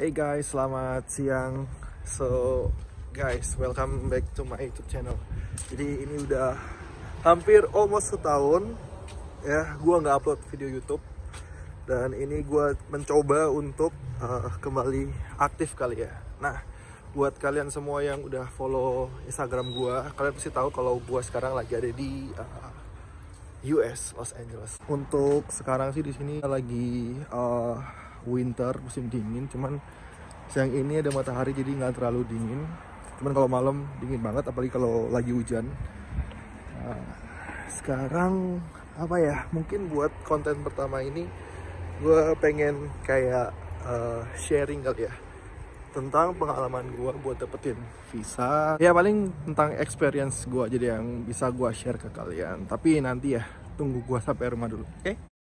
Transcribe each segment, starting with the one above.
Hey guys, selamat siang. So guys, welcome back to my YouTube channel. Jadi ini udah hampir almost setahun ya, gua nggak upload video YouTube. Dan ini gua mencoba untuk kembali aktif kali ya. Nah, buat kalian semua yang udah follow Instagram gua, kalian pasti tahu kalau gua sekarang lagi ada di US, Los Angeles. Untuk sekarang sih di sini lagi winter, musim dingin, cuman siang ini ada matahari jadi nggak terlalu dingin, cuman kalau malam dingin banget, apalagi kalau lagi hujan. Sekarang apa ya, mungkin buat konten pertama ini gue pengen kayak sharing kali ya tentang pengalaman gue buat dapetin visa ya, paling tentang experience gue jadi yang bisa gue share ke kalian. Tapi nanti ya, tunggu gue sampai rumah dulu, oke?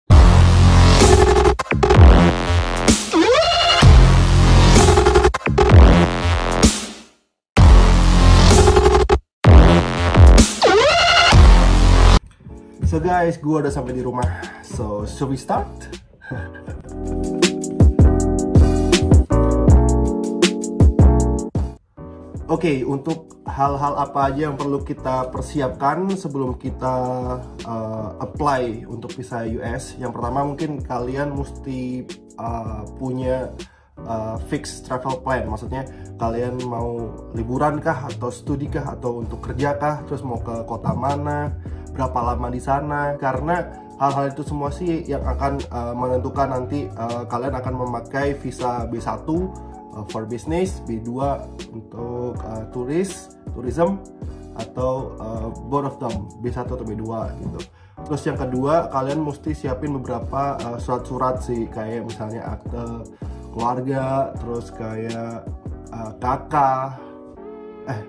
So guys, gue udah sampai di rumah. So, should we start? Oke, untuk hal-hal apa aja yang perlu kita persiapkan sebelum kita apply untuk visa US. Yang pertama, mungkin kalian mesti punya fixed travel plan. Maksudnya kalian mau liburan kah, atau studi kah, atau untuk kerja kah, terus mau ke kota mana, berapa lama di sana. Karena hal-hal itu semua sih yang akan menentukan nanti kalian akan memakai visa B1 for business, B2 untuk tourism, atau both of them, B1 atau B2 gitu. Terus yang kedua, kalian mesti siapin beberapa surat-surat sih, kayak misalnya akte keluarga, terus kayak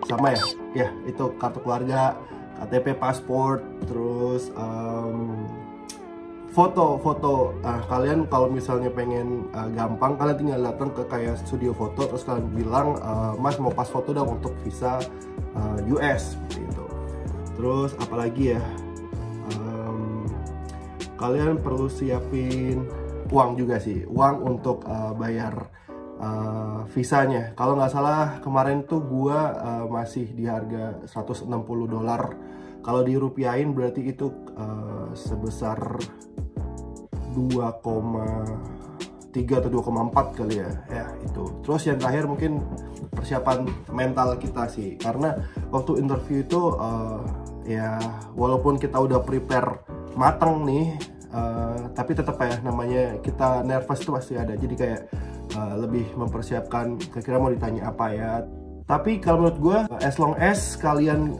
sama ya itu kartu keluarga, KTP, paspor, terus foto. Kalian kalau misalnya pengen gampang, kalian tinggal datang ke kayak studio foto, terus kalian bilang, Mas mau pas foto dong untuk visa US gitu. Terus apalagi ya, kalian perlu siapin uang juga sih, uang untuk bayar visanya. Kalau nggak salah kemarin tuh gua masih di harga $160. Kalau dirupiahin berarti itu sebesar 2,3 atau 2,4 kali ya itu. Terus yang terakhir mungkin persiapan mental kita sih, karena waktu interview itu ya walaupun kita udah prepare mateng nih, tapi tetap ya namanya kita nervous itu pasti ada. Jadi kayak lebih mempersiapkan kira-kira mau ditanya apa ya. Tapi kalau menurut gue, as long as kalian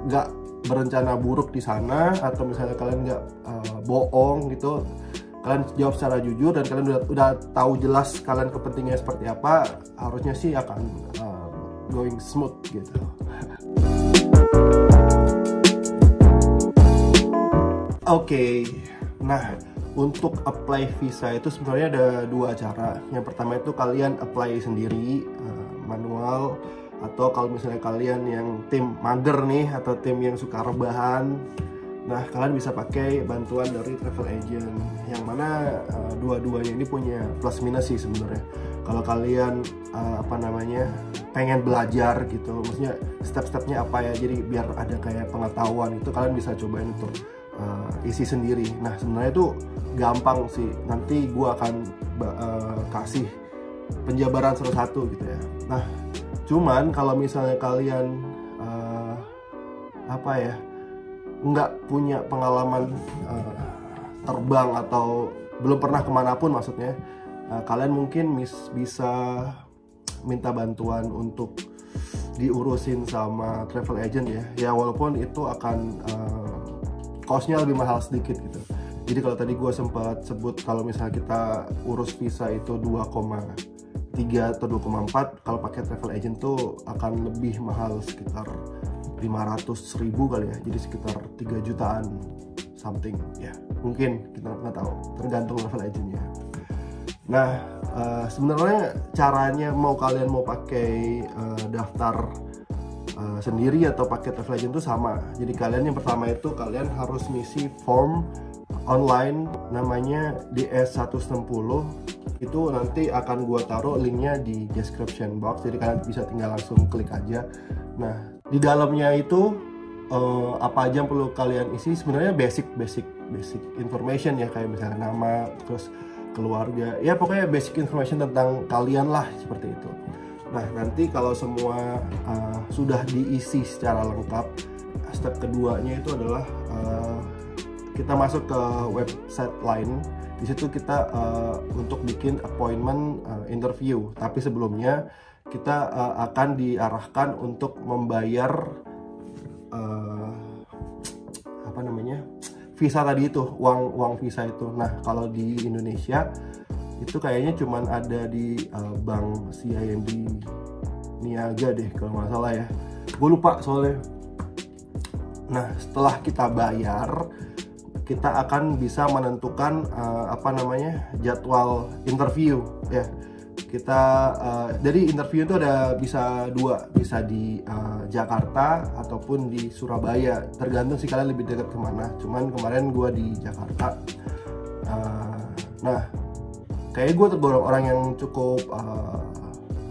nggak berencana buruk di sana, atau misalnya kalian nggak bohong gitu, kalian jawab secara jujur dan kalian udah tahu jelas kalian kepentingannya seperti apa, harusnya sih akan going smooth gitu. Oke, nah untuk apply visa itu sebenarnya ada dua cara. Yang pertama itu kalian apply sendiri, manual, atau kalau misalnya kalian yang tim mager nih, atau tim yang suka rebahan, nah kalian bisa pakai bantuan dari travel agent. Yang mana dua-duanya ini punya plus minus sih sebenarnya. Kalau kalian pengen belajar gitu, maksudnya step-stepnya apa ya, jadi biar ada kayak pengetahuan, itu kalian bisa cobain untuk isi sendiri. Nah sebenarnya itu gampang sih, nanti gue akan kasih penjabaran satu-satu gitu ya. Nah cuman kalau misalnya kalian nggak punya pengalaman terbang, atau belum pernah kemanapun maksudnya, kalian mungkin bisa minta bantuan untuk diurusin sama travel agent ya walaupun itu akan cost-nya lebih mahal sedikit gitu. Jadi kalau tadi gue sempat sebut kalau misalnya kita urus visa itu 2,3 atau 2,4, kalau pakai travel agent tuh akan lebih mahal, sekitar 500.000 kali ya, jadi sekitar 3 jutaan something ya, mungkin kita nggak tahu, tergantung travel agentnya. Nah sebenarnya caranya, kalian mau pakai daftar sendiri atau pakai travel agent itu sama. Jadi kalian yang pertama itu kalian harus ngisi form online namanya DS160. Itu nanti akan gua taruh linknya di description box, jadi kalian bisa tinggal langsung klik aja. Nah, di dalamnya itu apa aja yang perlu kalian isi, sebenarnya basic information ya, kayak misalnya nama, terus keluarga, ya pokoknya basic information tentang kalian lah, seperti itu. Nah, nanti kalau semua sudah diisi secara lengkap, step keduanya itu adalah kita masuk ke website lain. Di situ kita untuk bikin appointment interview. Tapi sebelumnya kita akan diarahkan untuk membayar visa tadi itu, uang visa itu. Nah, kalau di Indonesia itu kayaknya cuman ada di bank CIMB Niaga deh kalau nggak salah ya. Gue lupa soalnya. Nah, setelah kita bayar, kita akan bisa menentukan jadwal interview ya. Kita jadi interview itu ada bisa dua, bisa di Jakarta ataupun di Surabaya, tergantung sih kalian lebih dekat kemana. Cuman kemarin gue di Jakarta. Nah, kayaknya gue tergolong orang yang cukup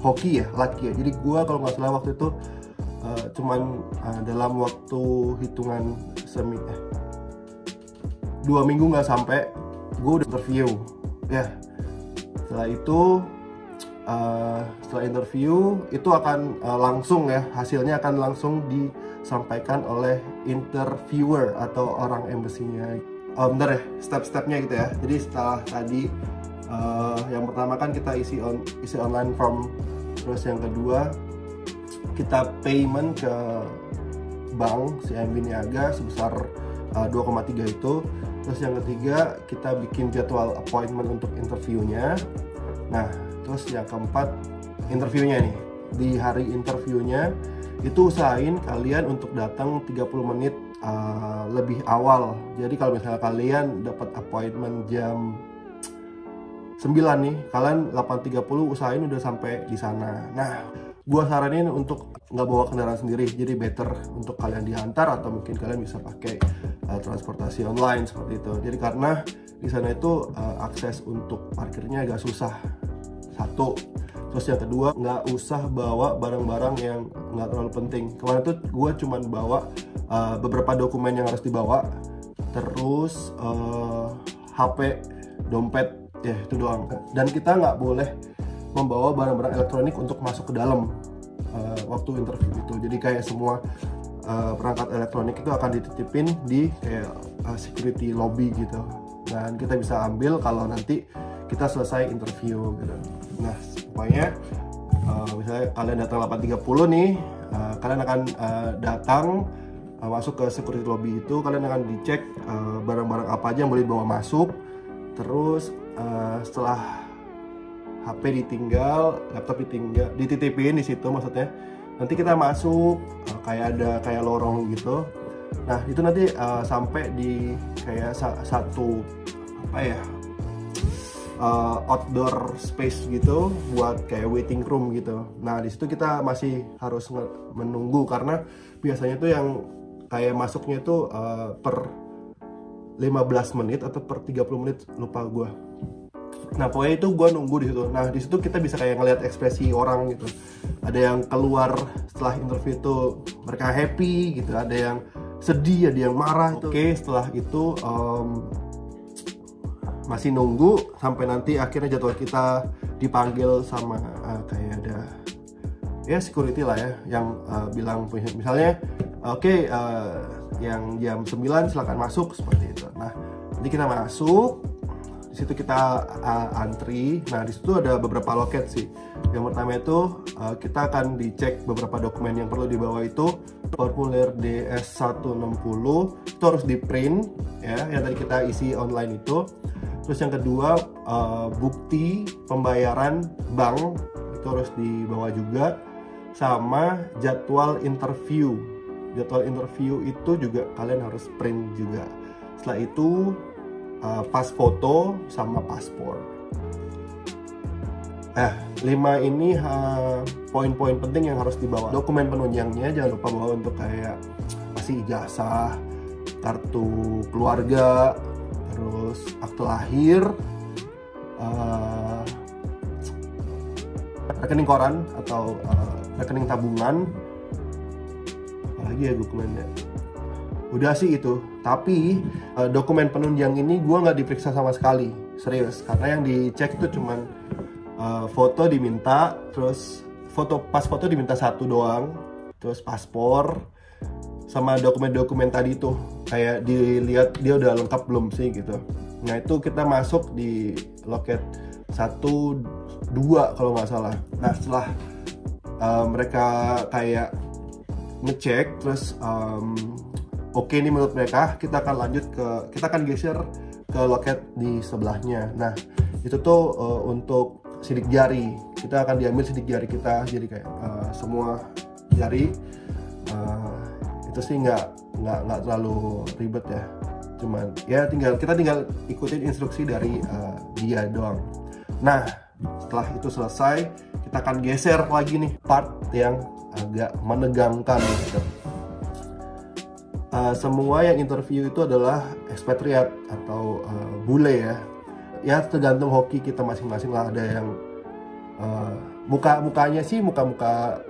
hoki ya, lucky ya. Jadi gue kalau nggak salah waktu itu cuman dalam waktu hitungan 2 minggu nggak sampai, gue udah interview ya. Setelah interview itu akan langsung ya, hasilnya akan langsung disampaikan oleh interviewer atau orang embassy-nya. Bentar ya, step-stepnya gitu ya. Jadi setelah tadi yang pertama kan kita isi online form, terus yang kedua kita payment ke bank CIMB Niaga sebesar 2,3 itu. Terus yang ketiga kita bikin jadwal appointment untuk interviewnya. Nah, terus yang keempat interviewnya nih. Di hari interviewnya itu usahain kalian untuk datang 30 menit lebih awal. Jadi kalau misalnya kalian dapat appointment jam 9 nih, kalian 8.30 usahain udah sampai di sana. Nah, gua saranin untuk nggak bawa kendaraan sendiri, jadi better untuk kalian diantar atau mungkin kalian bisa pakai transportasi online seperti itu. Jadi karena di sana itu akses untuk parkirnya agak susah. Satu. Terus yang kedua, nggak usah bawa barang-barang yang nggak terlalu penting. Kemarin tuh gue cuman bawa beberapa dokumen yang harus dibawa, terus HP, dompet, ya itu doang. Dan kita nggak boleh membawa barang-barang elektronik untuk masuk ke dalam waktu interview itu. Jadi kayak semua perangkat elektronik itu akan dititipin di kayak security lobby gitu. Dan kita bisa ambil kalau nanti kita selesai interview gitu. Nah, pokoknya misalnya kalian datang 8.30 nih, kalian akan datang masuk ke security lobby itu, kalian akan dicek barang-barang apa aja yang boleh dibawa masuk. Terus setelah HP ditinggal, laptop ditinggal, dititipin di situ maksudnya. Nanti kita masuk kayak lorong gitu. Nah, itu nanti sampai di kayak satu outdoor space gitu buat kayak waiting room gitu. Nah, di situ kita masih harus menunggu karena biasanya tuh yang kayak masuknya tuh per 15 menit atau per 30 menit, lupa gue. Nah, pokoknya itu gue nunggu di situ. Nah, di situ kita bisa kayak ngeliat ekspresi orang gitu. Ada yang keluar setelah interview itu mereka happy gitu, ada yang sedih, ada yang marah. Oke, setelah itu masih nunggu sampai nanti akhirnya jadwal kita dipanggil sama kayak ada ya security lah ya, yang bilang misalnya oke, yang jam 9 silakan masuk, seperti itu. Nah, nanti kita masuk, di situ kita antri. Nah, di situ ada beberapa loket sih. Yang pertama itu kita akan dicek beberapa dokumen yang perlu dibawa. Itu formulir DS160 itu harus di print ya, yang tadi kita isi online itu. Terus yang kedua, bukti pembayaran bank itu harus dibawa juga, sama jadwal interview. Jadwal interview itu juga kalian harus print juga. Setelah itu pas foto sama paspor. 5 ini poin-poin penting yang harus dibawa. Dokumen penunjangnya jangan lupa bawa untuk kayak masih ijazah, kartu keluarga, terus akte lahir, rekening koran atau rekening tabungan, apalagi ya dokumennya. Udah sih itu. Tapi dokumen penunjang ini gue nggak diperiksa sama sekali, serius. Karena yang dicek itu cuman foto diminta, terus pas foto diminta satu doang, terus paspor sama dokumen-dokumen tadi tuh kayak dilihat dia udah lengkap belum sih gitu. Nah itu kita masuk di loket 1, 2 kalau nggak salah. Nah setelah mereka kayak ngecek terus oke nih menurut mereka, kita akan geser ke loket di sebelahnya. Nah itu tuh untuk sidik jari, kita akan diambil sidik jari kita, jadi kayak semua jari. Itu sih nggak terlalu ribet ya, cuman ya kita tinggal ikutin instruksi dari dia doang. Nah setelah itu selesai, kita akan geser lagi nih part yang agak menegangkan gitu. Semua yang interview itu adalah ekspatriat atau bule ya tergantung hoki kita masing-masing lah. Ada yang mukanya sih muka-muka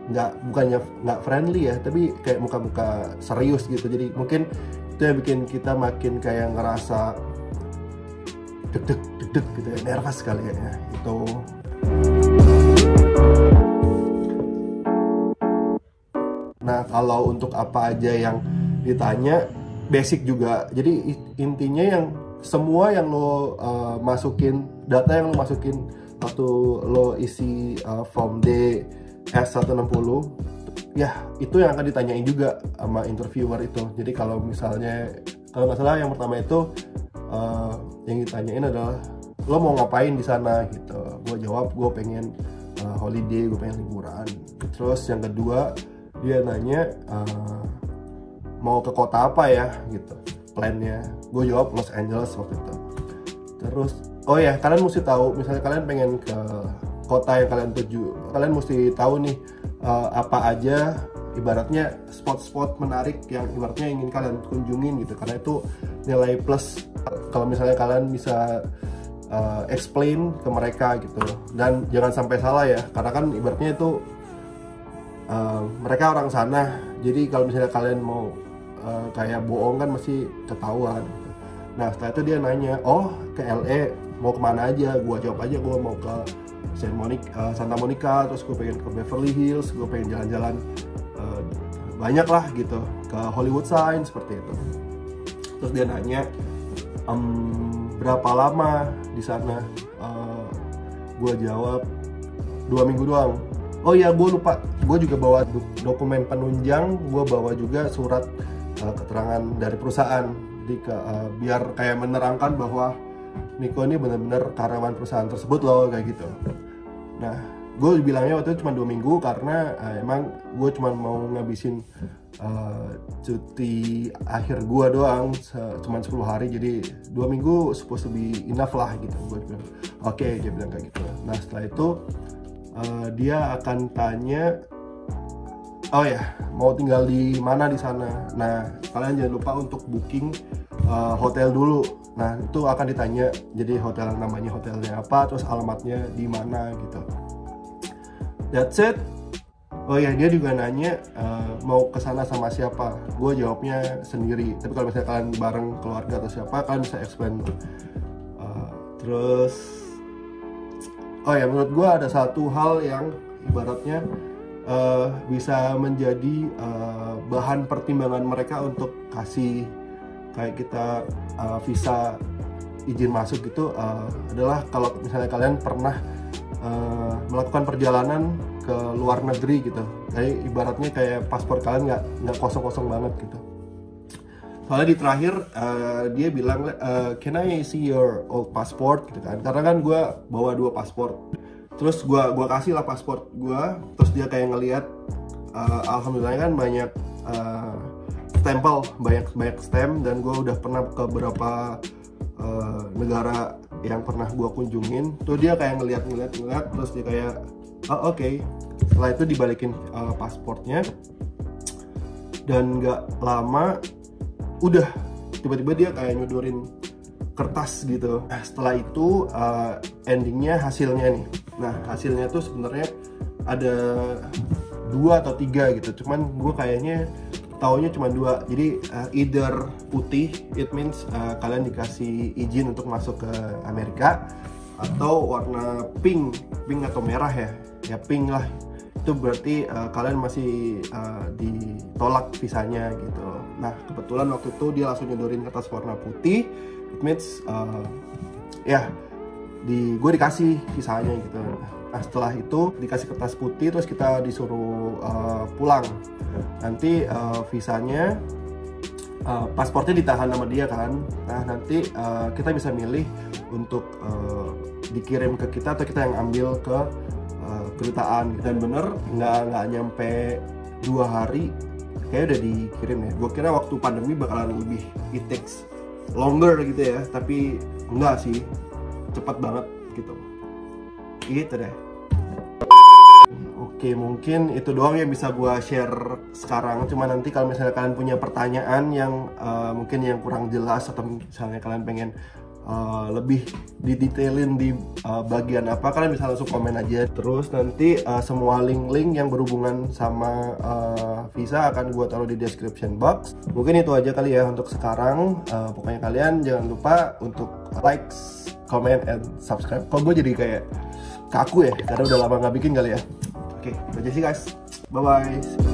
nggak friendly ya, tapi kayak muka-muka serius gitu. Jadi mungkin itu yang bikin kita makin kayak ngerasa deg-deg gitu ya, nervous kali ya itu. Nah kalau untuk apa aja yang ditanya, basic juga. Jadi intinya yang semua yang lo masukin, data yang lo masukin waktu lo isi form D S160, ya itu yang akan ditanyain juga sama interviewer itu. Jadi kalau misalnya, kalau nggak salah yang pertama itu yang ditanyain adalah lo mau ngapain di sana gitu. Gue jawab gue pengen holiday, gue pengen liburan. Terus yang kedua dia nanya mau ke kota apa ya gitu, plannya. Gue jawab Los Angeles waktu itu. Terus oh ya, kalian mesti tahu, misalnya kalian pengen ke kota yang kalian tuju, kalian mesti tahu nih apa aja ibaratnya spot-spot menarik yang ibaratnya ingin kalian kunjungin gitu, karena itu nilai plus kalau misalnya kalian bisa explain ke mereka gitu. Dan jangan sampai salah ya, karena kan ibaratnya itu mereka orang sana, jadi kalau misalnya kalian mau kayak bohong kan mesti ketahuan gitu. Nah setelah itu dia nanya, oh ke LA mau kemana aja, gua jawab aja gua mau ke Santa Monica, terus gue pengen ke Beverly Hills, gue pengen jalan-jalan banyak lah gitu, ke Hollywood Sign seperti itu. Terus dia nanya berapa lama di sana, gue jawab 2 minggu doang. Oh ya gue lupa, gue juga bawa dokumen penunjang, gue bawa juga surat keterangan dari perusahaan, jadi biar kayak menerangkan bahwa Niko ini benar-benar karyawan perusahaan tersebut loh, kayak gitu. Nah, gue bilangnya waktu itu cuma 2 minggu karena emang gue cuma mau ngabisin cuti akhir gue doang, cuma 10 hari, jadi 2 minggu supposed to be enough lah gitu. Gue bilang oke, dia bilang kayak gitu. Nah setelah itu dia akan tanya, oh ya mau tinggal di mana di sana. Nah kalian jangan lupa untuk booking hotel dulu. Nah itu akan ditanya, jadi hotel namanya hotelnya apa, terus alamatnya di mana gitu. That's it. Oh ya dia juga nanya mau kesana sama siapa. Gue jawabnya sendiri. Tapi kalau misalnya kalian bareng keluarga atau siapa, kalian bisa explain. Terus oh ya menurut gue ada satu hal yang ibaratnya bisa menjadi bahan pertimbangan mereka untuk kasih kayak kita visa izin masuk gitu, adalah kalau misalnya kalian pernah melakukan perjalanan ke luar negeri gitu. Kayak ibaratnya kayak paspor kalian nggak kosong-kosong banget gitu. Soalnya di terakhir dia bilang can I see your old passport gitu kan, karena kan gue bawa 2 paspor. Terus gue kasih lah paspor gue, terus dia kayak ngelihat alhamdulillah kan banyak stempel, banyak stamp, dan gue udah pernah ke beberapa negara yang pernah gue kunjungin. Tuh dia kayak ngeliat, terus dia kayak oh, oke. Setelah itu dibalikin pasportnya, dan nggak lama udah tiba-tiba dia kayak nyodorin kertas gitu. Nah, setelah itu endingnya hasilnya nih. Nah, hasilnya tuh sebenarnya ada 2 atau 3 gitu. Cuman gue kayaknya taunya cuma 2. Jadi either putih, it means kalian dikasih izin untuk masuk ke Amerika, atau warna pink atau merah ya pink lah. Itu berarti kalian masih ditolak visanya gitu. Nah, kebetulan waktu itu dia langsung nyodorin kertas warna putih, it means gue dikasih visanya gitu. Nah, setelah itu dikasih kertas putih, terus kita disuruh pulang. Nanti visanya, pasportnya ditahan sama dia kan. Nah, nanti kita bisa milih untuk dikirim ke kita atau kita yang ambil ke kedutaan. Dan bener nggak nyampe 2 hari kayak udah dikirim ya. Gue kira waktu pandemi bakalan lebih, it takes longer gitu ya, tapi enggak sih, cepat banget gitu deh. Oke, mungkin itu doang yang bisa gue share sekarang. Cuma nanti kalau misalnya kalian punya pertanyaan yang mungkin yang kurang jelas, atau misalnya kalian pengen lebih didetailin di bagian apa, kalian bisa langsung komen aja. Terus nanti semua link-link yang berhubungan sama visa akan gue taruh di description box. Mungkin itu aja kali ya untuk sekarang. Pokoknya kalian jangan lupa untuk like, comment, and subscribe. Kok gue jadi kayak kaku ya, karena udah lama nggak bikin kali ya. Oke, itu aja sih guys. Bye-bye.